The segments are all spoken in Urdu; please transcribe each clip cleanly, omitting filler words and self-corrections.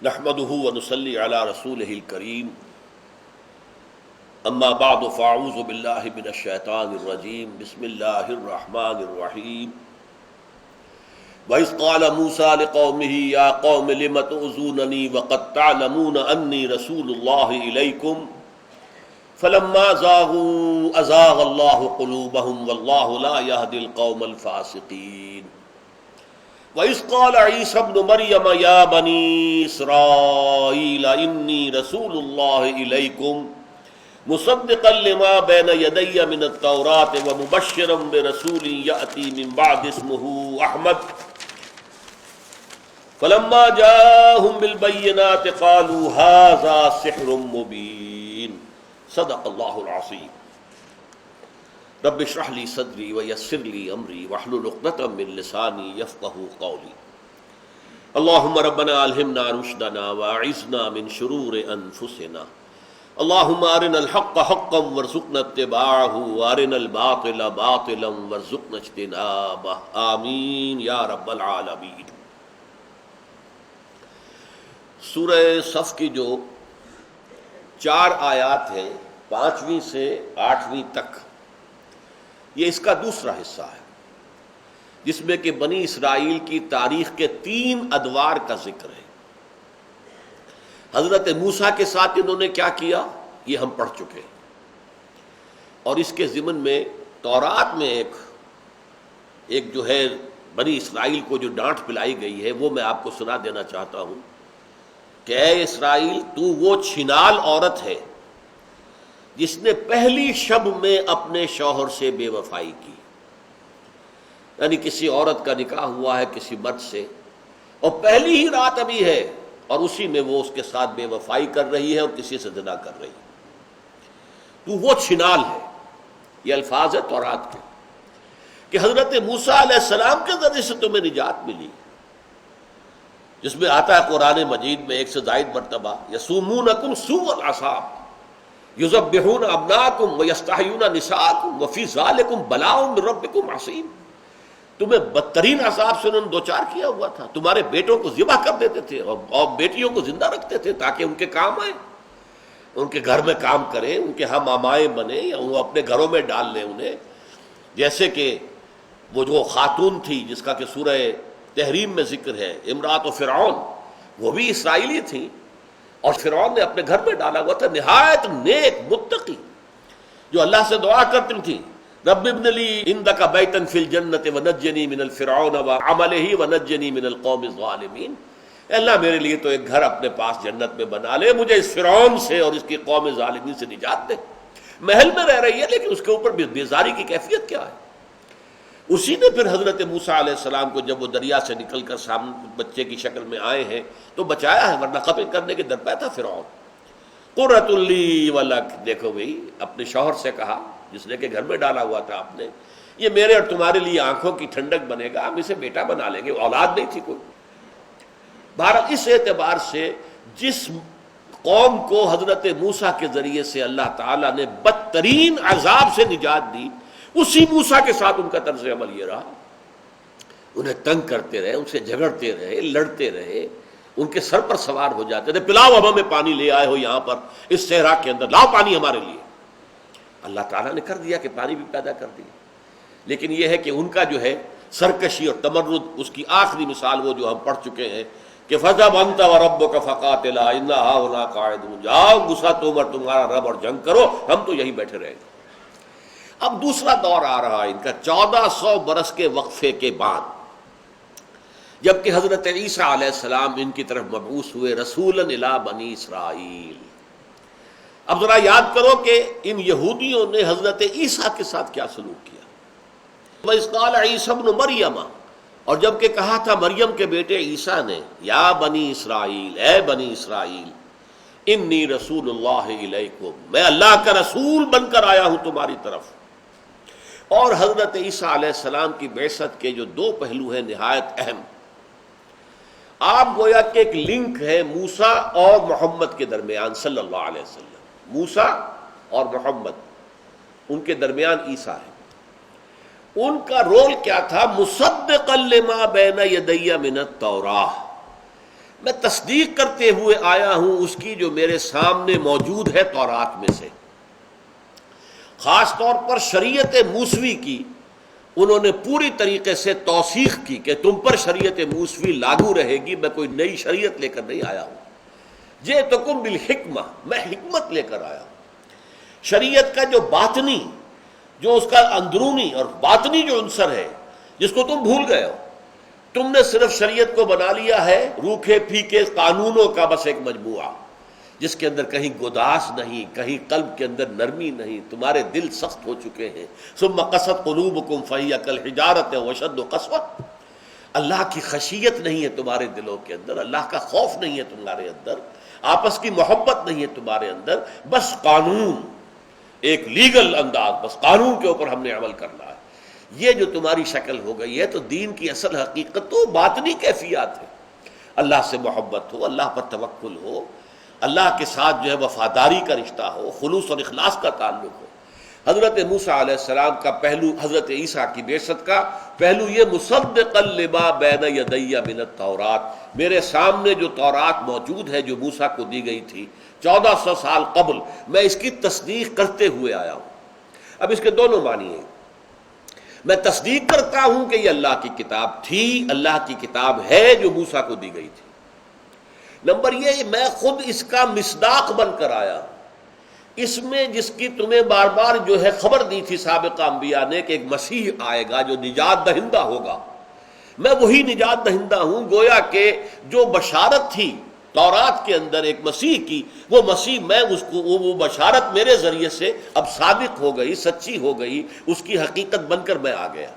نحمده ونصلي على رسوله الكريم اما بعد فاعوذ بالله من الشيطان الرجيم بسم الله الرحمن الرحيم وإذ قال موسى لقومه يا قوم لم تؤذونني وقد تعلمون أني رسول الله إليكم فلما زاغوا أزاغ الله قلوبهم والله لا يهدي القوم الفاسقين وَإِذْ قَالَ عِيسَى ابْنُ مَرْيَمَ يَا بَنِي إِسْرَائِيلَ إِنِّي رَسُولُ اللَّهِ إِلَيْكُمْ مُصَدِّقًا لِمَا بَيْنَ يَدَيَّ مِنَ التَّوْرَاةِ وَمُبَشِّرًا بِرَسُولٍ يَأْتِي مِن بَعْدِي اسْمُهُ أَحْمَدُ فَلَمَّا جَاءَهُم بِالْبَيِّنَاتِ قَالُوا هَٰذَا سِحْرٌ مُّبِينٌ صدق اللہ العظیم۔ رب اشرح لي صدری ویسر لي امری واحلل عقدۃ من لسانی یفقهوا قولی۔ اللهم ربنا الہمنا رشدنا واعذنا من شرور انفسنا، اللهم ارنا الحق حقا وارزقنا اتباعه وارنا الباطل باطلا وارزقنا اجتنابه، آمین یا رب العالمین۔ سورہ صف کی جو 4 آیات ہیں 5ویں سے 8ویں تک، یہ اس کا دوسرا حصہ ہے جس میں کہ بنی اسرائیل کی تاریخ کے 3 ادوار کا ذکر ہے۔ حضرت موسیٰ کے ساتھ انہوں نے کیا کیا یہ ہم پڑھ چکے ہیں، اور اس کے ضمن میں تورات میں ایک جو ہے بنی اسرائیل کو جو ڈانٹ پلائی گئی ہے وہ میں آپ کو سنا دینا چاہتا ہوں کہ اے اسرائیل، تو وہ چھنال عورت ہے جس نے پہلی شب میں اپنے شوہر سے بے وفائی کی، یعنی کسی عورت کا نکاح ہوا ہے کسی مرد سے اور پہلی ہی رات ابھی ہے اور اسی میں وہ اس کے ساتھ بے وفائی کر رہی ہے اور کسی سے زنا کر رہی ہے، تو وہ چھنال ہے۔ یہ الفاظ ہے تورات کے کہ حضرت موسیٰ علیہ السلام کے ذریعے سے تمہیں نجات ملی، جس میں آتا ہے قرآن مجید میں 1 سے زائد مرتبہ یسومونکم سوء العذاب یذبحون ابناءکم ویستحیون نساءکم وفی ذالکم بلاء من ربکم عظیم۔ تمہیں بدترین عذاب سے انہوں نے دوچار کیا ہوا تھا، تمہارے بیٹوں کو ذبح کر دیتے تھے اور بیٹیوں کو زندہ رکھتے تھے تاکہ ان کے کام آئیں، ان کے گھر میں کام کریں، ان کے ہم آمائیں بنیں یا وہ اپنے گھروں میں ڈال لیں انہیں۔ جیسے کہ وہ جو خاتون تھی جس کا کہ سورہ تحریم میں ذکر ہے، امرأۃ فرعون، وہ بھی اسرائیلی تھیں اور فرعون نے اپنے گھر میں ڈالا ہوا تھا، نہایت نیک متقی جو اللہ سے دعا کرتی تھی، رب ابن لی عندک بیتا فی الجنۃ ونجنی من الفرعون وعملہ ونجنی من القوم الظالمین۔ اے اللہ میرے لیے تو ایک گھر اپنے پاس جنت میں بنا لے، مجھے اس فرعون سے اور اس کی قوم ظالمین سے نجات دے۔ محل میں رہ رہی ہے لیکن اس کے اوپر بیزاری کی کیفیت کیا ہے۔ اسی نے پھر حضرت موسیٰ علیہ السلام کو جب وہ دریا سے نکل کر سامنے بچے کی شکل میں آئے ہیں تو بچایا ہے، ورنہ قتل کرنے کے درپے تھا فرعون۔ قرۃ لی ولک، دیکھو بھئی اپنے شوہر سے کہا جس نے کہ گھر میں ڈالا ہوا تھا آپ نے، یہ میرے اور تمہارے لیے آنکھوں کی ٹھنڈک بنے گا، ہم اسے بیٹا بنا لیں گے، اولاد نہیں تھی کوئی۔ بہرحال اس اعتبار سے جس قوم کو حضرت موسیٰ کے ذریعے سے اللہ تعالیٰ نے بدترین عذاب سے نجات دی، اسی موسیٰ کے ساتھ ان کا طرز عمل یہ رہا، انہیں تنگ کرتے رہے، ان سے جھگڑتے رہے، لڑتے رہے، ان کے سر پر سوار ہو جاتے تھے، پلاؤ اب ہمیں پانی لے آئے ہو یہاں پر اس صحرا کے اندر، لاؤ پانی ہمارے لیے۔ اللہ تعالیٰ نے کر دیا کہ پانی بھی پیدا کر دیا، لیکن یہ ہے کہ ان کا جو ہے سرکشی اور تمرد، اس کی آخری مثال وہ جو ہم پڑھ چکے ہیں کہ فَذْهَبْ أَنْتَ وَرَبُّكَ فَقَاتِلَا إِنَّا هَاهُنَا قَاعِدُونَ، جاؤ موسیٰ تم اور تمہارا رب اور جنگ کرو، ہم تو یہیں بیٹھے رہیں گے۔ اب دوسرا دور آ رہا ہے ان کا 1400 برس کے وقفے کے بعد، جبکہ حضرت عیسیٰ علیہ السلام ان کی طرف مبعوث ہوئے رسولاً الی بنی اسرائیل۔ اب ذرا یاد کرو کہ ان یہودیوں نے حضرت عیسیٰ کے ساتھ کیا سلوک کیا۔ وَإِذْ قَالَ عِيسَى ابْنُ مَرْيَمَ، اور جب کہ کہا تھا مریم کے بیٹے عیسیٰ نے، یا بنی اسرائیل، اے بنی اسرائیل، انی رسول اللہ الیکم، میں اللہ کا رسول بن کر آیا ہوں تمہاری طرف۔ اور حضرت عیسیٰ علیہ السلام کی بعثت کے جو 2 پہلو ہیں نہایت اہم، آپ گویا کہ ایک لنک ہے موسیٰ اور محمد کے درمیان صلی اللہ علیہ وسلم، موسیٰ اور محمد، ان کے درمیان عیسیٰ ہے۔ ان کا رول کیا تھا؟ مصدقا لما بین یدی من التوراہ، میں تصدیق کرتے ہوئے آیا ہوں اس کی جو میرے سامنے موجود ہے تورات میں سے. خاص طور پر شریعت موسوی کی انہوں نے پوری طریقے سے توثیق کی کہ تم پر شریعت موسوی لاگو رہے گی، میں کوئی نئی شریعت لے کر نہیں آیا ہوں. جئتکم بالحکمہ، میں حکمت لے کر آیا ہوں. شریعت کا جو باطنی، جو اس کا اندرونی اور باطنی جو عنصر ہے جس کو تم بھول گئے ہو، تم نے صرف شریعت کو بنا لیا ہے روکھے پھیکے قانونوں کا بس ایک مجموعہ، جس کے اندر کہیں گداس نہیں، کہیں قلب کے اندر نرمی نہیں. تمہارے دل سخت ہو چکے ہیں. ثم قست قلوبکم فہی کالحجارۃ واشد قسوۃ. اللہ کی خشیت نہیں ہے تمہارے دلوں کے اندر، اللہ کا خوف نہیں ہے تمہارے اندر، آپس کی محبت نہیں ہے تمہارے اندر، بس قانون، ایک لیگل انداز، بس قانون کے اوپر ہم نے عمل کرنا ہے. یہ جو تمہاری شکل ہو گئی ہے تو دین کی اصل حقیقت تو باطنی کیفیات ہے. اللہ سے محبت ہو، اللہ پر توکل ہو، اللہ کے ساتھ جو ہے وفاداری کا رشتہ ہو، خلوص اور اخلاص کا تعلق ہو. حضرت موسیٰ علیہ السلام کا پہلو، حضرت عیسیٰ کی بعثت کا پہلو یہ مصدقا لما بین یدی من التورات، میرے سامنے جو تورات موجود ہے جو موسیٰ کو دی گئی تھی 1400 سال قبل، میں اس کی تصدیق کرتے ہوئے آیا ہوں. اب اس کے دونوں معنی ہیں. میں تصدیق کرتا ہوں کہ یہ اللہ کی کتاب تھی، اللہ کی کتاب ہے جو موسیٰ کو دی گئی تھی. نمبر یہ، میں خود اس کا مصداق بن کر آیا. اس میں جس کی تمہیں بار بار جو ہے خبر دی تھی سابقہ انبیاء نے کہ ایک مسیح آئے گا جو نجات دہندہ ہوگا، میں وہی نجات دہندہ ہوں. گویا کہ جو بشارت تھی تورات کے اندر ایک مسیح کی، وہ مسیح میں اس کو، وہ بشارت میرے ذریعے سے اب صادق ہو گئی، سچی ہو گئی، اس کی حقیقت بن کر میں آ گیا.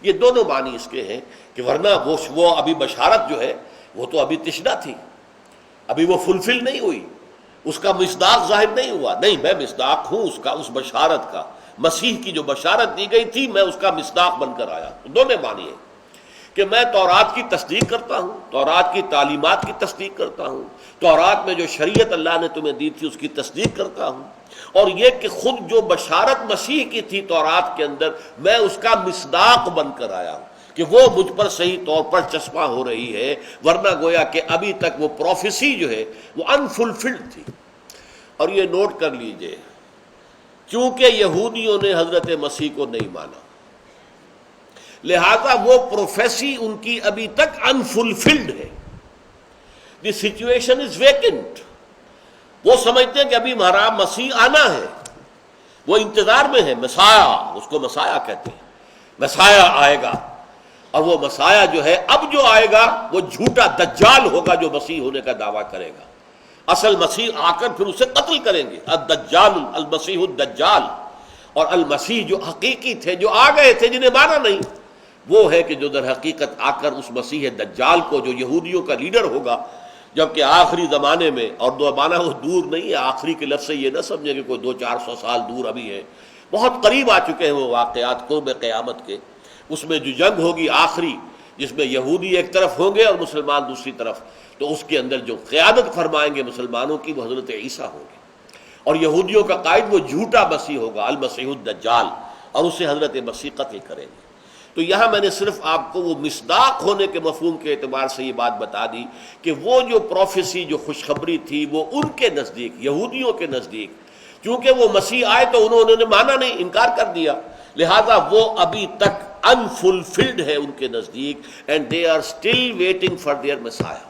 یہ دونوں معنی اس کے ہیں کہ ورنہ وہ ابھی بشارت جو ہے وہ تو ابھی تشنہ تھی، ابھی وہ فلفل نہیں ہوئی، اس کا مصداق ظاہر نہیں ہوا. نہیں، میں مصداق ہوں اس کا، اس بشارت کا. مسیح کی جو بشارت دی گئی تھی میں اس کا مصداق بن کر آیا. دونوں معنی ہیں کہ میں تورات کی تصدیق کرتا ہوں، تورات کی تعلیمات کی تصدیق کرتا ہوں، تورات میں جو شریعت اللہ نے تمہیں دی تھی اس کی تصدیق کرتا ہوں، اور یہ کہ خود جو بشارت مسیح کی تھی تورات کے اندر میں اس کا مصداق بن کر آیا ہوں کہ وہ مجھ پر صحیح طور پر چشمہ ہو رہی ہے. ورنہ گویا کہ ابھی تک وہ پروفیسی جو ہے وہ انفلفلڈ تھی. اور یہ نوٹ کر لیجئے، چونکہ یہودیوں نے حضرت مسیح کو نہیں مانا، لہذا وہ پروفیسی ان کی ابھی تک انفلفلڈ ہے. The situation is vacant. وہ سمجھتے ہیں کہ ابھی ہمارا مسیح آنا ہے، وہ انتظار میں ہے. مسایا، اس کو مسایا کہتے ہیں، مسایا آئے گا. اور وہ مسایا جو ہے اب جو آئے گا وہ جھوٹا دجال ہوگا جو مسیح ہونے کا دعویٰ کرے گا. اصل مسیح آ کر پھر اسے قتل کریں گے. الدجال، المسیح الدجال. اور المسیح جو حقیقی تھے، جو آ گئے تھے، جنہیں مانا نہیں، وہ ہے کہ جو در حقیقت آ کر اس مسیح دجال کو جو یہودیوں کا لیڈر ہوگا، جبکہ آخری زمانے میں، اور زمانہ وہ دور نہیں ہے، آخری کے لفظ سے یہ نہ سمجھیں کہ کوئی 200-400 سال دور ابھی ہے، بہت قریب آ چکے ہیں وہ واقعات قرب قیامت کے. اس میں جو جنگ ہوگی آخری، جس میں یہودی ایک طرف ہوں گے اور مسلمان دوسری طرف، تو اس کے اندر جو قیادت فرمائیں گے مسلمانوں کی وہ حضرت عیسیٰ ہوں گے، اور یہودیوں کا قائد وہ جھوٹا مسیح ہوگا، المسیح الدجال، اور اسے حضرت مسیح قتل کریں گے. تو یہاں میں نے صرف آپ کو وہ مصداق ہونے کے مفہوم کے اعتبار سے یہ بات بتا دی کہ وہ جو پروفیسی، جو خوشخبری تھی، وہ ان کے نزدیک، یہودیوں کے نزدیک، چونکہ وہ مسیح آئے تو انہوں نے مانا نہیں، انکار کر دیا، لہذا وہ ابھی تک انفلفلڈ ہے ان کے نزدیک، and they are still waiting for their messiah.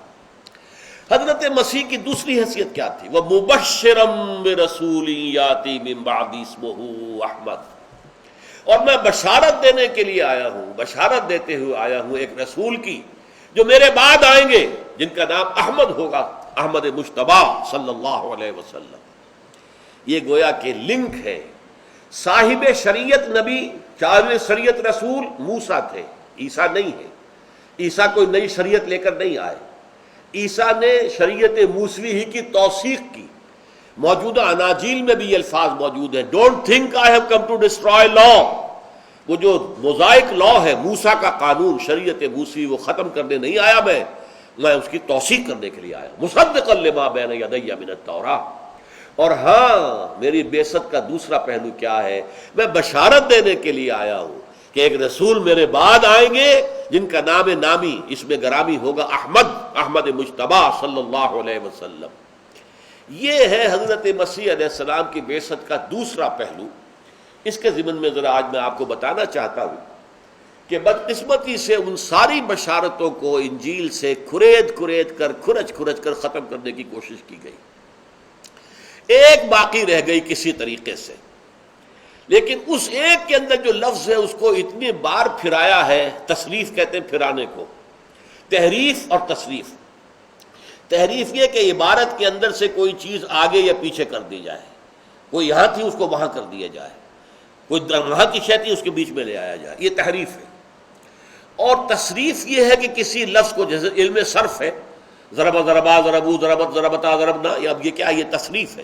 حضرت مسیح کی دوسری حیثیت کیا تھی؟ وَمُبَشِّرًا بِرَسُولٍ يَأْتِي مِن بَعْدِهِ اسْمُهُ احمد. اور میں بشارت دینے کے لیے آیا ہوں، بشارت دیتے ہوئے آیا ہوں ایک رسول کی جو میرے بعد آئیں گے، جن کا نام احمد ہوگا، احمد مجتبی صلی اللہ علیہ وسلم. یہ گویا کہ لنک ہے. صاحب شریعت نبی، صاحب شریعت رسول موسیٰ تھے، عیسیٰ نہیں ہے. عیسیٰ کوئی نئی شریعت لے کر نہیں آئے. عیسیٰ نے شریعت موسوی ہی کی توثیق کی. موجودہ اناجیل میں بھی یہ الفاظ موجود ہیں، don't think I have come to destroy law. وہ جو موزائک لا ہے، موسیٰ کا قانون، شریعت موسوی، وہ ختم کرنے نہیں آیا میں اس کی توثیق کرنے کے لیے آیا. مصدقا لما بین یدی من التوراۃ. اور ہاں، میری بعثت کا دوسرا پہلو کیا ہے؟ میں بشارت دینے کے لیے آیا ہوں کہ ایک رسول میرے بعد آئیں گے جن کا نام نامی اس میں گرامی ہوگا احمد مجتبی صلی اللہ علیہ وسلم۔ یہ ہے حضرت مسیح علیہ السلام کی بعثت کا دوسرا پہلو۔ اس کے ضمن میں ذرا آج میں آپ کو بتانا چاہتا ہوں کہ بدقسمتی سے ان ساری بشارتوں کو انجیل سے کھرچ کر ختم کرنے کی کوشش کی گئی، ایک باقی رہ گئی کسی طریقے سے، لیکن اس ایک کے اندر جو لفظ ہے اس کو اتنی بار پھرایا ہے، تصریف کہتے ہیں پھرانے کو، تحریف اور تصریف۔ تحریف یہ کہ عبارت کے اندر سے کوئی چیز آگے یا پیچھے کر دی جائے، کوئی یہاں تھی اس کو وہاں کر دیا جائے، کوئی وہاں کی شے تھی اس کے بیچ میں لے آیا جائے، یہ تحریف ہے۔ اور تصریف یہ ہے کہ کسی لفظ کو، جیسے علم صرف ہے، ضرب ضربا ضربو ضربت ضربتا ضربنا، اب یہ کیا، یہ تصریف ہے،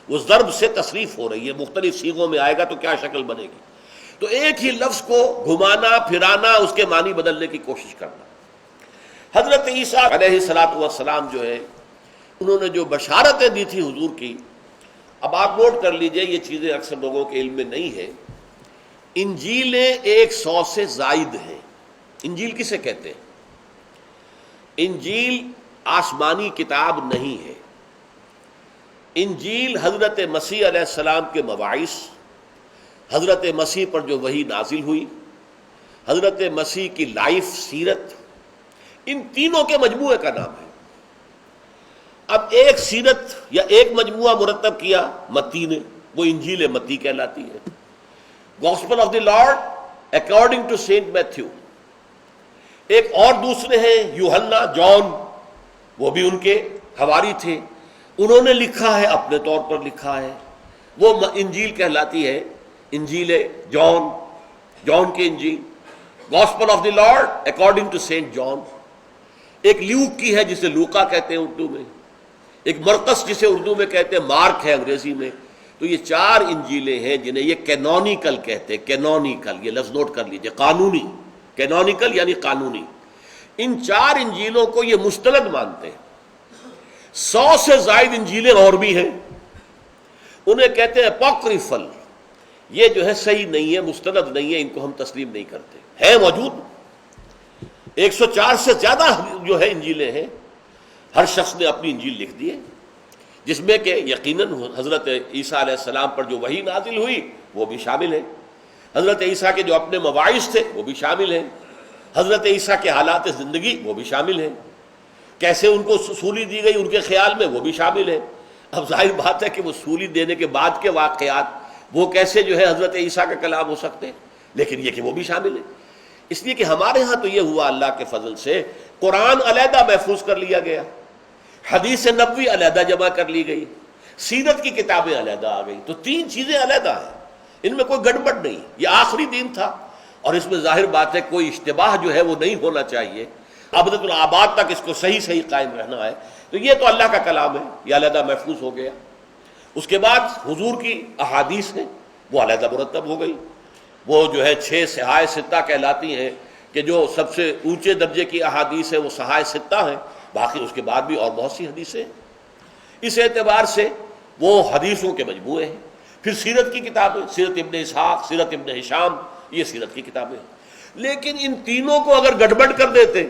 وہ ضرب سے تصریف ہو رہی ہے، مختلف صیغوں میں آئے گا تو کیا شکل بنے گی۔ تو ایک ہی لفظ کو گھمانا پھرانا، اس کے معنی بدلنے کی کوشش کرنا۔ حضرت عیسیٰ علیہ السلام جو ہے، انہوں نے جو بشارتیں دی تھی حضور کی، اب آپ نوٹ کر لیجئے، یہ چیزیں اکثر لوگوں کے علم میں نہیں ہے۔ انجیلیں 100 سے زائد ہیں۔ انجیل کسے کہتے ہیں؟ انجیل آسمانی کتاب نہیں ہے۔ انجیل حضرت مسیح علیہ السلام کے مباعث، حضرت مسیح پر جو وحی نازل ہوئی، حضرت مسیح کی لائف سیرت، ان تینوں کے مجموعے کا نام ہے۔ اب ایک سیرت یا ایک مجموعہ مرتب کیا متی نے، وہ انجیل متی کہلاتی ہے۔ Gospel of the Lord according to Saint Matthew. ایک اور دوسرے ہیں یوحنا، جان، وہ بھی ان کے حواری تھے، انہوں نے لکھا ہے، اپنے طور پر لکھا ہے، وہ انجیل کہلاتی ہے، انجیل جان کی انجیل، gospel of the Lord according to saint John. ایک لیوک کی ہے جسے لوکا کہتے ہیں اردو میں، ایک مرقس جسے اردو میں کہتے ہیں مارک ہے انگریزی میں۔ تو یہ 4 انجیلیں ہیں جنہیں یہ کینونیکل کہتے ہیں۔ کینونیکل، یہ لفظ نوٹ کر لیجئے، قانونی، کینونیکل یعنی قانونی۔ ان 4 انجیلوں کو یہ مستند مانتے ہیں۔ 100 سے زائد انجیلیں اور بھی ہیں، انہیں کہتے ہیں اپوکریفل۔ یہ جو ہے صحیح نہیں ہے، مستند نہیں ہے، ان کو ہم تسلیم نہیں کرتے، ہے موجود۔ 104 سے زیادہ جو ہے انجیلیں ہیں، ہر شخص نے اپنی انجیل لکھ دی ہے، جس میں کہ یقیناً حضرت عیسیٰ علیہ السلام پر جو وحی نازل ہوئی وہ بھی شامل ہے، حضرت عیسیٰ کے جو اپنے مواعظ تھے وہ بھی شامل ہیں، حضرت عیسیٰ کے حالات زندگی وہ بھی شامل ہیں، کیسے ان کو سولی دی گئی ان کے خیال میں وہ بھی شامل ہے۔ اب ظاہر بات ہے کہ وہ سولی دینے کے بعد کے واقعات وہ کیسے جو ہے حضرت عیسیٰ کا کلام ہو سکتے ہیں، لیکن یہ کہ وہ بھی شامل ہے۔ اس لیے کہ ہمارے ہاں تو یہ ہوا اللہ کے فضل سے، قرآن علیحدہ محفوظ کر لیا گیا، حدیث نبوی علیحدہ جمع کر لی گئی، سیرت کی کتابیں علیحدہ آ گئی، تو 3 چیزیں علیحدہ ہیں، ان میں کوئی گڑبڑ نہیں۔ یہ آخری دین تھا اور اس میں ظاہر بات ہے کوئی اشتباہ جو ہے وہ نہیں ہونا چاہیے، ابد الآباد تک اس کو صحیح قائم رہنا ہے۔ تو یہ تو اللہ کا کلام ہے، یہ علیحدہ محفوظ ہو گیا۔ اس کے بعد حضور کی احادیث ہیں، وہ علیحدہ مرتب ہو گئی، وہ جو ہے 6 صحائح ستہ کہلاتی ہیں، کہ جو سب سے اونچے درجے کی احادیث ہے وہ صحائح ستہ ہیں، باقی اس کے بعد بھی اور بہت سی حدیثیں ہیں۔ اس اعتبار سے وہ حدیثوں کے مجموعے ہیں۔ پھر سیرت کی کتابیں، سیرت ابن اسحاق، سیرت ابن ہشام، یہ سیرت کی کتابیں ہیں۔ لیکن ان تینوں کو اگر گڑبڑ کر دیتے،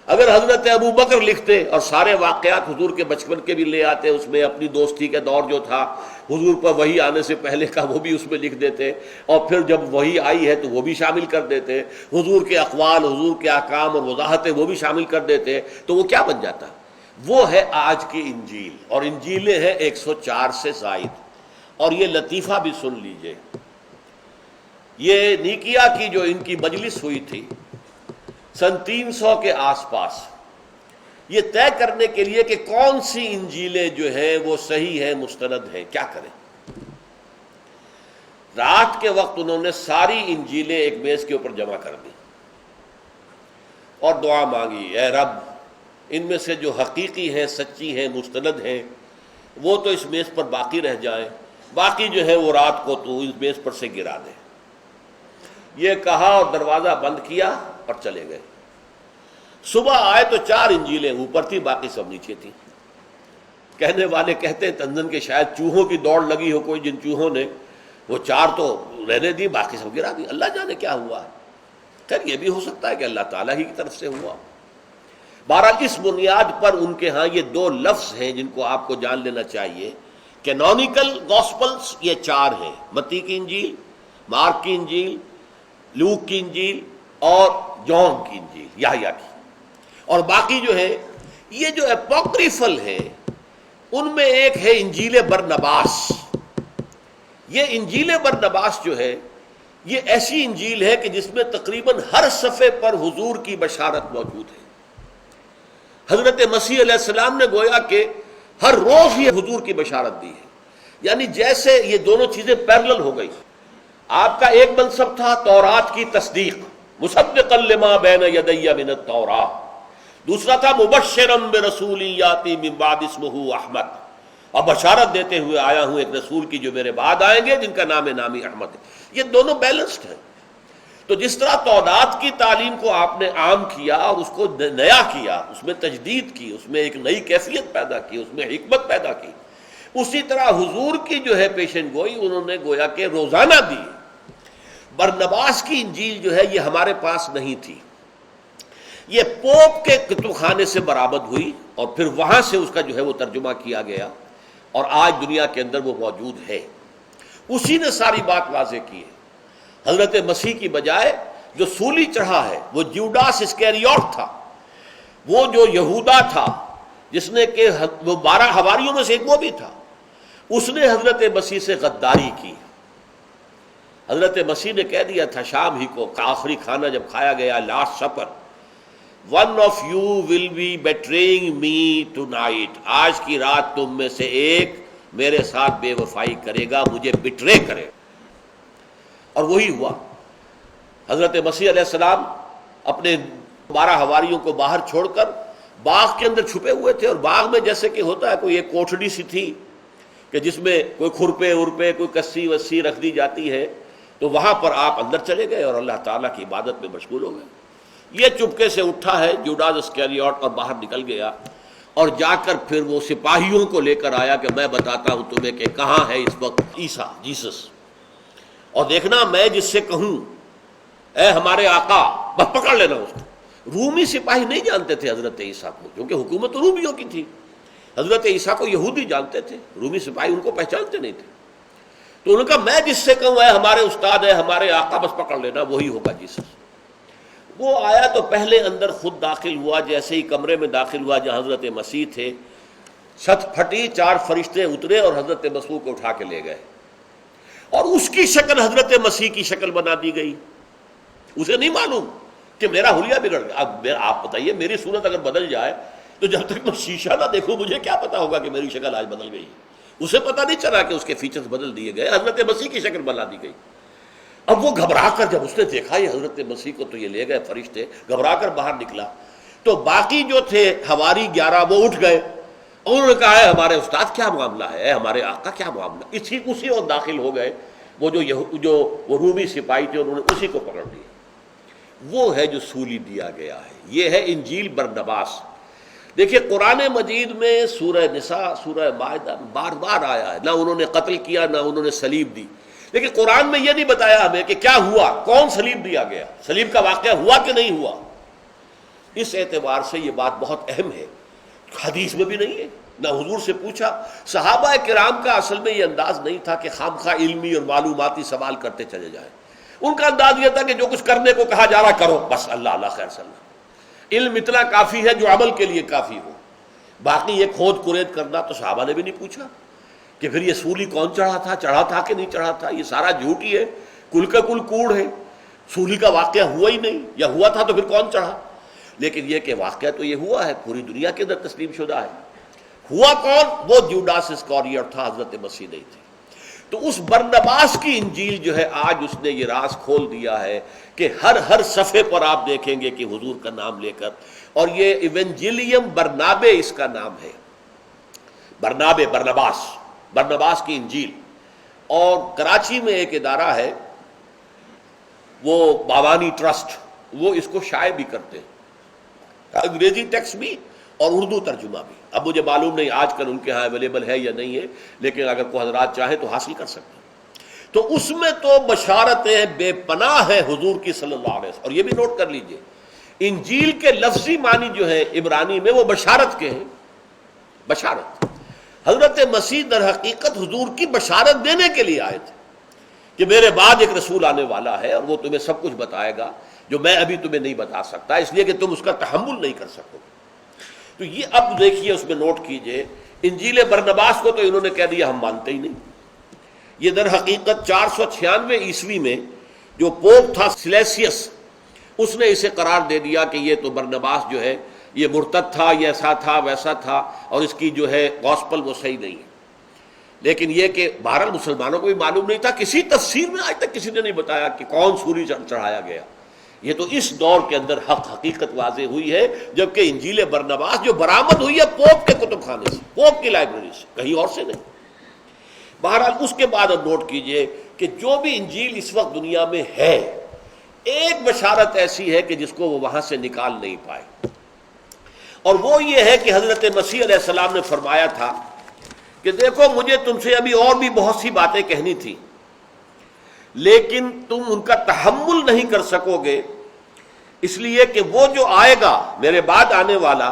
اگر حضرت ابو بکر لکھتے اور سارے واقعات حضور کے بچپن کے بھی لے آتے، اس میں اپنی دوستی کے دور جو تھا حضور پر وحی آنے سے پہلے کا وہ بھی اس میں لکھ دیتے، اور پھر جب وحی آئی ہے تو وہ بھی شامل کر دیتے، حضور کے اقوال، حضور کے احکام اور وضاحتیں وہ بھی شامل کر دیتے، تو وہ کیا بن جاتا؟ وہ ہے آج کی انجیل، اور انجیلیں ہیں 104 سے زائد۔ اور یہ لطیفہ بھی سن لیجئے، یہ نیکیا کی جو ان کی مجلس ہوئی تھی سن 300 کے آس پاس، یہ طے کرنے کے لیے کہ کون سی انجیلیں جو ہیں وہ صحیح ہیں، مستند ہیں، کیا کریں۔ رات کے وقت انہوں نے ساری انجیلیں ایک میز کے اوپر جمع کر دی اور دعا مانگی، اے رب ان میں سے جو حقیقی ہیں، سچی ہیں، مستند ہیں، وہ تو اس میز پر باقی رہ جائیں، باقی جو ہے وہ رات کو تو اس میز پر سے گرا دے۔ یہ کہا اور دروازہ بند کیا اور چلے گئے۔ صبح آئے تو 4 انجیلیں اوپر تھی، باقی سب نیچے تھی۔ کہنے والے کہتے ہیں تنزن کہ شاید چوہوں کی دوڑ لگی ہو، کوئی جن چوہوں نے وہ 4 تو رہنے دی، باقی سب گرا دی، اللہ جانے کیا ہوا ہے۔ خیر یہ بھی ہو سکتا ہے کہ اللہ تعالیٰ ہی کی طرف سے ہوا۔ بہرحال اس بنیاد پر ان کے ہاں یہ 2 لفظ ہیں جن کو آپ کو جان لینا چاہیے۔ کینونیکل گاسپلز یہ 4 ہیں، متی کی انجیل، مارک کی انجیل، لوک کی انجیل اور جون کی انجیل، یحییٰ کی۔ اور باقی جو ہے یہ جو اپوکریفل ہے ان میں ایک ہے انجیل برنباس۔ یہ انجیل برنباس جو ہے یہ ایسی انجیل ہے کہ جس میں تقریباً ہر صفحے پر حضور کی بشارت موجود ہے۔ حضرت مسیح علیہ السلام نے گویا کہ ہر روز یہ حضور کی بشارت دی ہے، یعنی جیسے یہ دونوں چیزیں پیرلل ہو گئی۔ آپ کا ایک منصب تھا تورات کی تصدیق، مصدقا لما بین یدی من التوراۃ، دوسرا تھا مبشرا برسول یاتی من بعد اسمہ احمد، اور بشارت دیتے ہوئے آیا ہوں ایک رسول کی جو میرے بعد آئیں گے جن کا نام نامی احمد ہے۔ یہ دونوں بیلنسڈ ہیں۔ تو جس طرح تورات کی تعلیم کو آپ نے عام کیا اور اس کو نیا کیا، اس میں تجدید کی، اس میں ایک نئی کیفیت پیدا کی، اس میں حکمت پیدا کی، اسی طرح حضور کی جو ہے پیشن گوئی انہوں نے گویا کہ روزانہ دی۔ برنباس کی انجیل جو ہے یہ ہمارے پاس نہیں تھی، یہ پوپ کے کتب خانے سے برآمد ہوئی اور پھر وہاں سے اس کا جو ہے وہ ترجمہ کیا گیا اور آج دنیا کے اندر وہ موجود ہے۔ اسی نے ساری بات واضح کی ہے۔ حضرت مسیح کی بجائے جو سولی چڑھا ہے وہ جیوڈاس اسکیریوٹ تھا، وہ جو یہودا تھا جس نے کہ وہ 12 حواریوں میں سے ایک وہ بھی تھا، اس نے حضرت مسیح سے غداری کی۔ حضرت مسیح نے کہہ دیا تھا شام ہی کو، آخری کھانا جب کھایا گیا، last supper, one of you will be betraying me tonight, آج کی رات تم میں سے ایک میرے ساتھ بے وفائی کرے گا، مجھے بٹرے کرے۔ اور وہی ہوا۔ حضرت مسیح علیہ السلام اپنے 12 حواریوں کو باہر چھوڑ کر باغ کے اندر چھپے ہوئے تھے، اور باغ میں جیسے کہ ہوتا ہے کوئی ایک کوٹھڑی سی تھی کہ جس میں کوئی کھرپے ارپے کوئی کسی وسی رکھ دی جاتی ہے، تو وہاں پر آپ اندر چلے گئے اور اللہ تعالیٰ کی عبادت میں مشغول ہو گئے۔ یہ چپکے سے اٹھا ہے جوڈاس اسکیریوٹ اور باہر نکل گیا، اور جا کر پھر وہ سپاہیوں کو لے کر آیا کہ میں بتاتا ہوں تمہیں کہ کہاں ہے اس وقت عیسیٰ، جیسس، اور دیکھنا میں جس سے کہوں اے ہمارے آقا بس پکڑ لینا اس کو۔ رومی سپاہی نہیں جانتے تھے حضرت عیسیٰ کو، کیونکہ حکومت رومیوں کی تھی۔ حضرت عیسیٰ کو یہودی جانتے تھے، رومی سپاہی ان کو پہچانتے نہیں تھے۔ تو انہوں نے کہا میں جس سے کہوں اے ہمارے استاد، اے ہمارے آقا، بس پکڑ لینا، وہی ہوگا جیسس۔ وہ آیا تو پہلے اندر خود داخل ہوا، جیسے ہی کمرے میں داخل ہوا جہاں حضرت مسیح تھے، چھت پھٹی، 4 فرشتے اترے اور حضرت مسیح کو اٹھا کے لے گئے، اور اس کی شکل حضرت مسیح کی شکل بنا دی گئی۔ اسے نہیں معلوم کہ میرا حلیہ بگڑ گیا۔ اب آپ بتائیے میری صورت اگر بدل جائے تو جب تک میں شیشہ نہ دیکھوں مجھے کیا پتا ہوگا کہ میری شکل آج بدل گئی؟ اسے پتہ نہیں چلا کہ اس کے فیچرز بدل دیے گئے، حضرت مسیح کی شکل بنا دی گئی۔ اب وہ گھبرا کر جب اس نے دیکھا یہ حضرت مسیح کو تو یہ لے گئے فرشتے، گھبرا کر باہر نکلا تو باقی جو تھے حواری 11 وہ اٹھ گئے، اور انہوں نے کہا ہے ہمارے استاد کیا معاملہ ہے، ہمارے آقا کیا معاملہ، اسی اور داخل ہو گئے۔ وہ جو وہ رومی سپاہی تھے انہوں نے اسی کو پکڑ لیا۔ وہ ہے جو سولی دیا گیا ہے، یہ ہے انجیل برنباس۔ دیکھیے قرآن مجید میں سورہ نساء، سورہ مائدہ بار بار آیا ہے، نہ انہوں نے قتل کیا نہ انہوں نے صلیب دی، لیکن قرآن میں یہ نہیں بتایا ہمیں کہ کیا ہوا، کون صلیب دیا گیا، صلیب کا واقعہ ہوا کہ نہیں ہوا۔ اس اعتبار سے یہ بات بہت اہم ہے، حدیث میں بھی نہیں ہے، نہ حضور سے پوچھا۔ صحابہ کرام کا اصل میں یہ انداز نہیں تھا کہ خام خواہ علمی اور معلوماتی سوال کرتے چلے جائیں۔ ان کا انداز یہ تھا کہ جو کچھ کرنے کو کہا جا رہا کرو، بس اللہ اللہ خیر صلی اللہ۔ علم اتنا کافی ہے جو عمل کے لیے کافی ہو، باقی یہ کھود کرید کرنا تو صحابہ نے بھی نہیں پوچھا کہ پھر یہ سولی کون چڑھا تھا کہ نہیں چڑھا تھا، یہ سارا جھوٹ ہی ہے، کل کا کل کوڑ ہے، سولی کا واقعہ ہوا ہی نہیں، یا ہوا تھا تو پھر کون چڑھا۔ لیکن یہ کہ واقعہ تو یہ ہوا ہے، پوری دنیا کے اندر تسلیم شدہ ہے۔ ہوا کون؟ وہ جوڈاس اسکاریوٹ تھا، حضرت مسیح نہیں تھے۔ تو اس برنباس کی انجیل جو ہے آج اس نے یہ راز کھول دیا ہے کہ ہر صفحے پر آپ دیکھیں گے کہ حضور کا نام لے کر، اور یہ ایونجیلیم برنابے اس کا نام ہے، برنباس کی انجیل۔ اور کراچی میں ایک ادارہ ہے وہ باوانی ٹرسٹ، وہ اس کو شائع بھی کرتے ہیں، انگریزی ٹیکسٹ بھی اور اردو ترجمہ بھی۔ اب مجھے معلوم نہیں آج کل ان کے ہاں اویلیبل ہے یا نہیں ہے، لیکن اگر کوئی حضرات چاہیں تو حاصل کر سکتے ہیں۔ تو اس میں تو بشارتیں بے پناہ ہے حضور کی صلی اللہ علیہ وسلم. اور یہ بھی نوٹ کر لیجئے انجیل کے لفظی معنی جو ہے عبرانی میں وہ بشارت کے ہیں. بشارت. حضرت مسیح در حقیقت حضور کی بشارت دینے کے لیے آئے تھے کہ میرے بعد ایک رسول آنے والا ہے اور وہ تمہیں سب کچھ بتائے گا جو میں ابھی تمہیں نہیں بتا سکتا، اس لیے کہ تم اس کا تحمل نہیں کر سکو. تو یہ اب دیکھیے اس میں نوٹ کیجئے انجیل برنباس کو تو انہوں نے کہہ دیا ہم مانتے ہی نہیں. یہ در حقیقت 496 عیسوی میں جو پوپ تھا سلیسیس، اس نے اسے قرار دے دیا کہ یہ تو برنباس جو ہے یہ مرتد تھا، یہ ایسا تھا ویسا تھا، اور اس کی جو ہے گاسپل وہ صحیح نہیں ہے. لیکن یہ کہ بہرحال مسلمانوں کو بھی معلوم نہیں تھا، کسی تفسیر میں آج تک کسی نے نہیں بتایا کہ کون سوری چڑھایا گیا. یہ تو اس دور کے اندر حقیقت واضح ہوئی ہے، جبکہ انجیل برنباس جو برآمد ہوئی ہے پوپ کے کتب خانے سے، پوپ کی لائبریری سے، کہیں اور سے نہیں. بہرحال اس کے بعد اب نوٹ کیجئے کہ جو بھی انجیل اس وقت دنیا میں ہے، ایک بشارت ایسی ہے کہ جس کو وہ وہاں سے نکال نہیں پائے، اور وہ یہ ہے کہ حضرت مسیح علیہ السلام نے فرمایا تھا کہ دیکھو مجھے تم سے ابھی اور بھی بہت سی باتیں کہنی تھی، لیکن تم ان کا تحمل نہیں کر سکو گے، اس لیے کہ وہ جو آئے گا میرے بعد آنے والا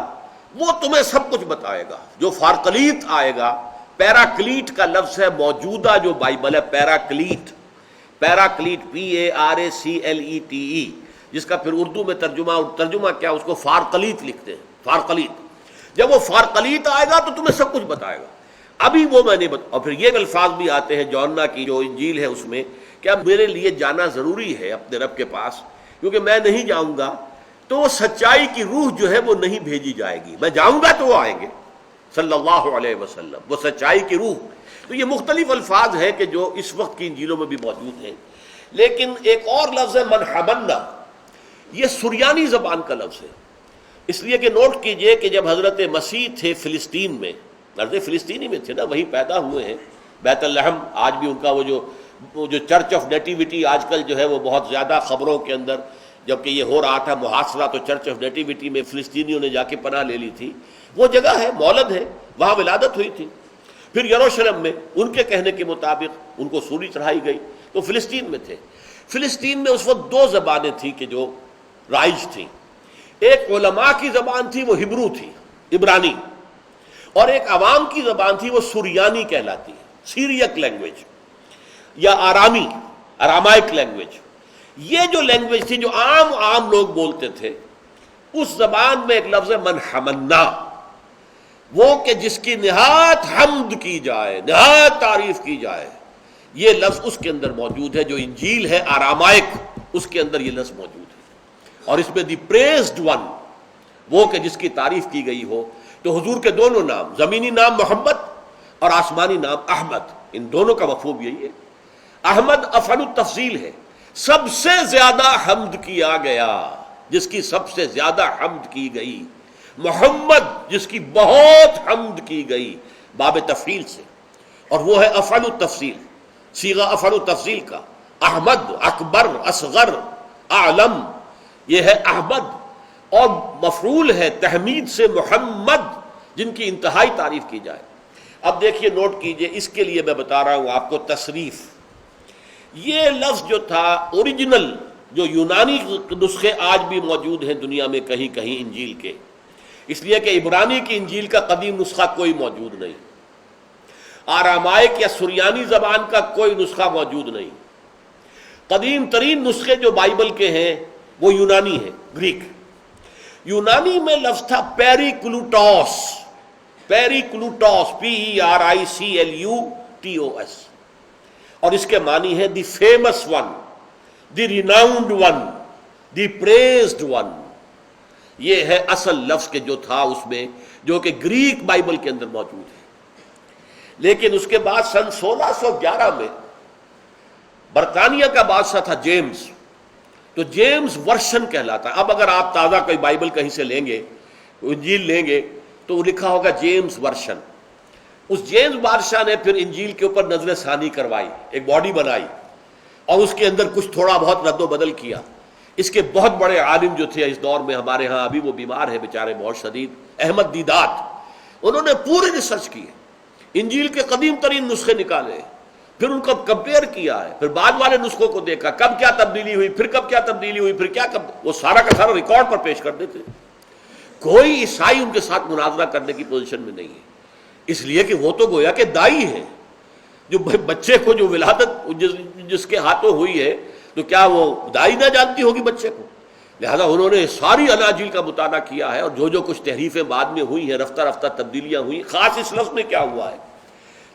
وہ تمہیں سب کچھ بتائے گا. جو فارقلیت آئے گا، پیراکلیٹ کا لفظ ہے موجودہ جو بائبل ہے، پیراکلیٹ PARACLETE، جس کا پھر اردو میں ترجمہ کیا اس کو فارقلیت لکھتے ہیں. فارقلیت، جب وہ فارقلیت آئے گا تو تمہیں سب کچھ بتائے گا. ابھی وہ میں نہیں اور پھر یہ الفاظ بھی آتے ہیں یوحنا کی جو انجیل ہے اس میں کہ اب میرے لیے جانا ضروری ہے اپنے رب کے پاس، کیونکہ میں نہیں جاؤں گا تو وہ سچائی کی روح جو ہے وہ نہیں بھیجی جائے گی. میں جاؤں گا تو وہ آئیں گے صلی اللہ علیہ وسلم، وہ سچائی کی روح. تو یہ مختلف الفاظ ہیں کہ جو اس وقت کی انجیلوں میں بھی موجود ہیں. لیکن ایک اور لفظ ہے من حملنا، یہ سریانی زبان کا لفظ ہے. اس لیے کہ نوٹ کیجئے کہ جب حضرت مسیح تھے فلسطین میں، حضرت فلسطینی میں تھے نا، وہی پیدا ہوئے ہیں. بیت الحم آج بھی ان کا وہ جو چرچ آف نیٹیوٹی آج کل جو ہے وہ بہت زیادہ خبروں کے اندر، جبکہ یہ ہو رہا تھا محاصرہ تو چرچ آف نیٹیوٹی میں فلسطینیوں نے جا کے پناہ لے لی تھی. وہ جگہ ہے، مولد ہے، وہاں ولادت ہوئی تھی. پھر یروشلم میں ان کے کہنے کے مطابق ان کو سولی چڑھائی گئی تو فلسطین میں تھے. فلسطین میں اس وقت دو زبانیں تھیں کہ جو رائج تھیں. ایک علماء کی زبان تھی وہ ہبرو تھی، عبرانی، اور ایک عوام کی زبان تھی وہ سریانی کہلاتی ہے، سیریک لینگویج یا ارامائک لینگویج. یہ جو لینگویج تھی جو عام لوگ بولتے تھے، اس زبان میں ایک لفظ ہے من حملنا، وہ کہ جس کی نہایت حمد کی جائے، نہایت تعریف کی جائے. یہ لفظ اس کے اندر موجود ہے جو انجیل ہے ارامائک، اس کے اندر یہ لفظ موجود ہے. اور اس میں دی پریزڈ ون، وہ کہ جس کی تعریف کی گئی ہو. تو حضور کے دونوں نام، زمینی نام محمد اور آسمانی نام احمد، ان دونوں کا مفہوم یہی ہے. احمد افعل التفضیل ہے، سب سے زیادہ حمد کیا گیا، جس کی سب سے زیادہ حمد کی گئی. محمد جس کی بہت حمد کی گئی، باب تفعیل سے، اور وہ ہے افعل التفضیل، صیغہ افعل التفضیل کا. احمد اکبر، اصغر، اعلم، یہ ہے احمد. اور مفعول ہے تحمید سے محمد، جن کی انتہائی تعریف کی جائے. اب دیکھیے نوٹ کیجئے، اس کے لیے میں بتا رہا ہوں آپ کو تصریف. یہ لفظ جو تھا اوریجنل، جو یونانی نسخے آج بھی موجود ہیں دنیا میں کہیں کہیں انجیل کے، اس لیے کہ عبرانی کی انجیل کا قدیم نسخہ کوئی موجود نہیں، آرامائک یا سریانی زبان کا کوئی نسخہ موجود نہیں. قدیم ترین نسخے جو بائبل کے ہیں وہ یونانی ہیں، گریک. یونانی میں لفظ تھا پیریکلوٹوس، PERICLUTOS، اور اس کے معنی ہے دی فیمس ون، دی ریناؤنڈ ون، دی پریزڈ ون. یہ ہے اصل لفظ کے جو تھا اس میں، جو کہ گریک بائبل کے اندر موجود ہے. لیکن اس کے بعد سن 1611 میں برطانیہ کا بادشاہ تھا جیمز، تو جیمز ورشن کہلاتا ہے. اب اگر آپ تازہ کوئی بائبل کہیں سے لیں گے، انجیل لیں گے، تو وہ لکھا ہوگا جیمز ورشن. اس جیمز بادشاہ نے پھر انجیل کے اوپر نظر ثانی کروائی، ایک باڈی بنائی، اور اس کے اندر کچھ تھوڑا بہت رد و بدل کیا. اس کے بہت بڑے عالم جو تھے اس دور میں ہمارے ہاں، ابھی وہ بیمار ہے بیچارے بہت شدید، احمد دیدات، انہوں نے پوری ریسرچ کی، انجیل کے قدیم ترین نسخے نکالے، پھر ان کو کمپیئر کیا ہے، پھر بعد والے نسخوں کو دیکھا، کب کیا تبدیلی ہوئی، پھر کب کیا تبدیلی ہوئی، پھر کیا کب، وہ سارا کا سارا ریکارڈ پر پیش کر دیتے۔ کوئی عیسائی ان کے ساتھ مناظرہ کرنے کی پوزیشن میں نہیں ہے، اس لیے کہ وہ تو گویا کہ دائی ہے، جو بچے کو جو ولادت جس کے ہاتھوں ہوئی ہے، تو کیا وہ دائی نہ جانتی ہوگی بچے کو؟ لہذا انہوں نے ساری اناجیل کا مطالعہ کیا ہے، اور جو کچھ تحریفیں بعد میں ہوئی ہیں، رفتہ رفتہ تبدیلیاں ہوئی، خاص اس لفظ میں کیا ہوا ہے،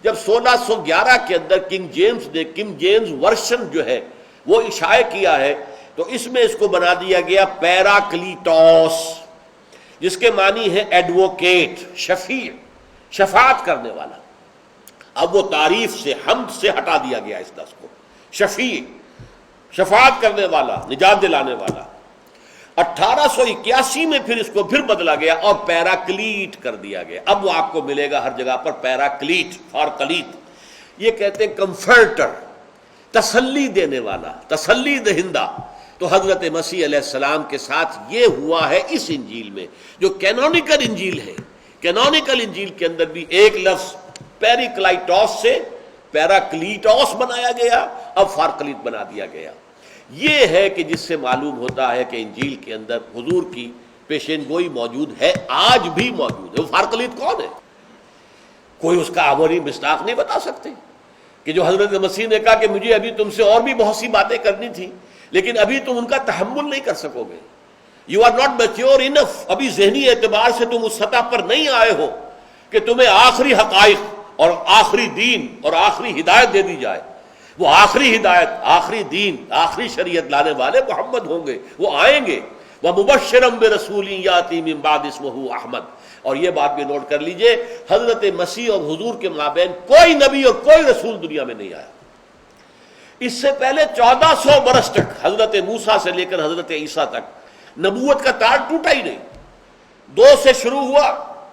جب 1611 کے اندر کنگ جیمز ورشن جو ہے وہ اشاعہ کیا ہے، تو اس میں اس کو بنا دیا گیا پیراکلیٹوس، جس کے معنی ہے ایڈوکیٹ، شفیع، شفاعت کرنے والا۔ اب وہ تعریف سے، حمد سے ہٹا دیا گیا اس لفظ کو، شفیع، شفاعت کرنے والا، نجات دلانے والا۔ 1881 میں پھر اس کو پھر بدلا گیا اور پیراکلیٹ کر دیا گیا۔ اب وہ آپ کو ملے گا ہر جگہ پر پیراکلیٹ، فارکلیٹ، یہ کہتے ہیں کمفرٹر، تسلی دینے والا، تسلی دہندہ۔ تو حضرت مسیح علیہ السلام کے ساتھ یہ ہوا ہے اس انجیل میں، جو کینونیکل انجیل ہے۔ کینونیکل انجیل کے اندر بھی ایک لفظ پیریکلائٹوس سے پیراکلیٹوس بنایا گیا، اب فارکلیٹ بنا دیا گیا۔ یہ ہے کہ جس سے معلوم ہوتا ہے کہ انجیل کے اندر حضور کی پیشین گوئی موجود ہے، آج بھی موجود ہے۔ وہ فارکلیت کون ہے؟ کوئی اس کا عبوری مصداق نہیں بتا سکتے، کہ جو حضرت مسیح نے کہا کہ مجھے ابھی تم سے اور بھی بہت سی باتیں کرنی تھی، لیکن ابھی تم ان کا تحمل نہیں کر سکو گے، یو آر ناٹ میچیور انف، ابھی ذہنی اعتبار سے تم اس سطح پر نہیں آئے ہو کہ تمہیں آخری حقائق اور آخری دین اور آخری ہدایت دے دی جائے۔ وہ آخری ہدایت، آخری دین، آخری شریعت لانے والے محمد ہوں گے، وہ آئیں گے۔ وَمُبَشِّرًا بِرَسُولٍ يَأْتِي مِن بَعْدِهِ اسْمُهُ احمد۔ اور یہ بات بھی نوٹ کر لیجئے، حضرت مسیح اور حضور کے مابین کوئی نبی اور کوئی رسول دنیا میں نہیں آیا۔ اس سے پہلے 1400 برس تک، حضرت موسیٰ سے لے کر حضرت عیسیٰ تک، نبوت کا تار ٹوٹا ہی نہیں۔ 2 سے شروع ہوا،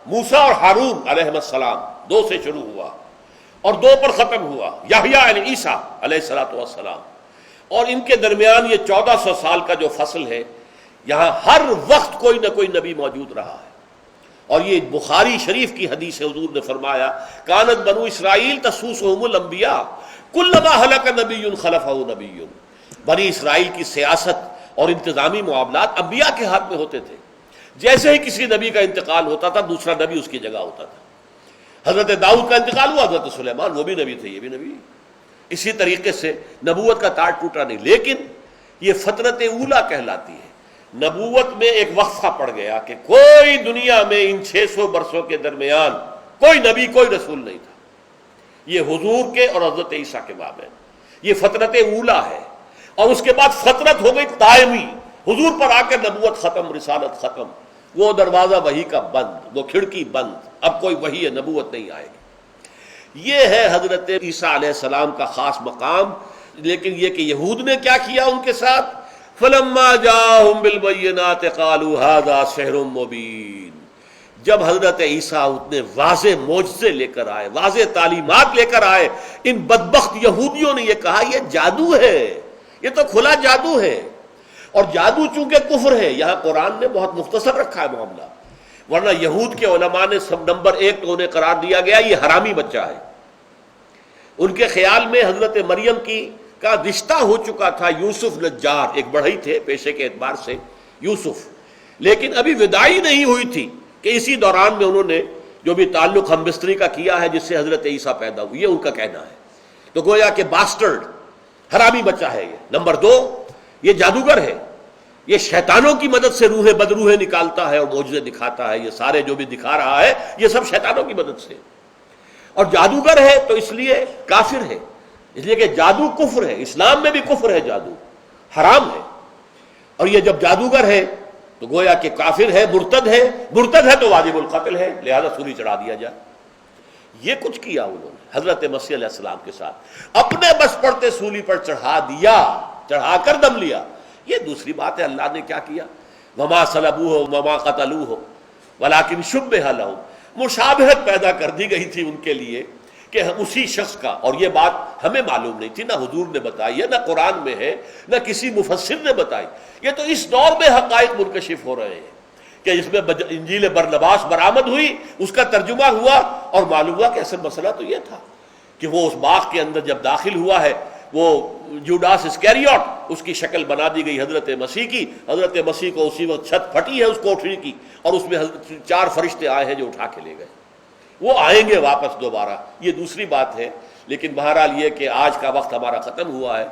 موسیٰ اور ہارون علیہ السلام، 2 سے شروع ہوا اور 2 پر ختم ہوا، یحییٰ یعنی عیسیٰ علیہ السلام۔ اور ان کے درمیان یہ 1400 سال کا جو فصل ہے، یہاں ہر وقت کوئی نہ کوئی نبی موجود رہا ہے۔ اور یہ بخاری شریف کی حدیث ہے، حضور نے فرمایا کانت بنو اسرائیل تسوسهم الانبیاء کلما ہلک نبی خلفہ نبی۔ بنی اسرائیل کی سیاست اور انتظامی معاملات انبیاء کے ہاتھ میں ہوتے تھے، جیسے ہی کسی نبی کا انتقال ہوتا تھا دوسرا نبی اس کی جگہ ہوتا تھا۔ حضرت داؤد کا انتقال ہوا، حضرت سلیمان، وہ بھی نبی تھے، یہ بھی نبی۔ اسی طریقے سے نبوت کا تار ٹوٹا نہیں، لیکن یہ فترت اولا کہلاتی ہے۔ نبوت میں ایک وقفہ پڑ گیا کہ کوئی دنیا میں ان 600 برسوں کے درمیان کوئی نبی، کوئی رسول نہیں تھا، یہ حضور کے اور حضرت عیسیٰ کے مابین یہ فترت اولا ہے۔ اور اس کے بعد فترت ہو گئی دائمی، حضور پر آ کر نبوت ختم، رسالت ختم، وہ دروازہ وحی کا بند، وہ کھڑکی بند، اب کوئی وحی ہے، نبوت نہیں آئے گی۔ یہ ہے حضرت عیسیٰ علیہ السلام کا خاص مقام۔ لیکن یہ کہ یہود نے کیا کیا ان کے ساتھ، فَلَمَّا جَاءَهُم بِالْبَيِّنَاتِ قَالُوا هَذَا سِحْرٌ مُبِينٌ۔ جب حضرت عیسیٰ اتنے واضح معجزے لے کر آئے، واضح تعلیمات لے کر آئے، ان بدبخت یہودیوں نے یہ کہا یہ جادو ہے، یہ تو کھلا جادو ہے۔ اور جادو چونکہ کفر ہے، یہاں قرآن نے بہت مختصر رکھا ہے معاملہ، ورنہ یہود کے علماء نے سب نمبر 1 تو انہیں قرار دیا گیا یہ حرامی بچہ ہے۔ ان کے خیال میں حضرت مریم کا رشتہ ہو چکا تھا یوسف نجار، ایک بڑھئی تھے پیشے کے اعتبار سے یوسف، لیکن ابھی وداعی نہیں ہوئی تھی کہ اسی دوران میں انہوں نے جو بھی تعلق ہم بستری کا کیا ہے جس سے حضرت عیسیٰ پیدا ہوئی، یہ ان کا کہنا ہے۔ تو گویا کہ باسٹرڈ، حرامی بچہ ہے یہ۔ نمبر 2، یہ جادوگر ہے، یہ شیطانوں کی مدد سے روحیں بدروحیں نکالتا ہے اور معجزے دکھاتا ہے۔ یہ سارے جو بھی دکھا رہا ہے یہ سب شیطانوں کی مدد سے، اور جادوگر ہے تو اس لیے کافر ہے، اس لیے کہ جادو کفر ہے، اسلام میں بھی کفر ہے، جادو حرام ہے۔ اور یہ جب جادوگر ہے تو گویا کہ کافر ہے، مرتد ہے، مرتد ہے تو واجب القتل ہے، لہذا سولی چڑھا دیا جائے۔ یہ کچھ کیا انہوں نے حضرت مسیح علیہ السلام کے ساتھ، اپنے بس پڑتے سولی پر چڑھا دیا، چڑھا کر دم لیا۔ یہ دوسری بات ہے اللہ نے کیا کیا، وما صلبوہ وما قتلوہ ولکن شبہ لہم، مشابہت پیدا کر دی گئی تھی ان کے لیے کہ اسی شخص کا، اور یہ بات ہمیں معلوم نہیں تھی، نہ حضور نے بتائی ہے، نہ قرآن میں ہے، نہ کسی مفسر نے بتائی، یہ تو اس دور میں حقائق منکشف ہو رہے ہیں کہ اس میں انجیل برنباس برآمد ہوئی، اس کا ترجمہ ہوا اور معلوم ہوا کہ اصل مسئلہ تو یہ تھا کہ وہ اس باغ کے اندر جب داخل ہوا ہے، وہ جوڈاس اسکیریوٹ، اس کی شکل بنا دی گئی حضرت مسیح کی. حضرت مسیح کو اسی وقت چھت پھٹی ہے اس کوٹری کی، اور اس میں 4 فرشتے آئے ہیں جو اٹھا کے لے گئے. وہ آئیں گے واپس دوبارہ، یہ دوسری بات ہے. لیکن بہرحال یہ کہ آج کا وقت ہمارا ختم ہوا ہے.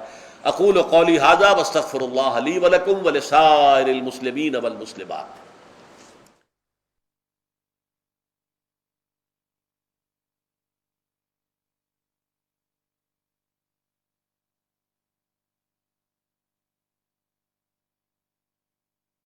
اقول قولی ھذا واستغفر اللہ لی ولکم ولسائر المسلمین والمسلمات.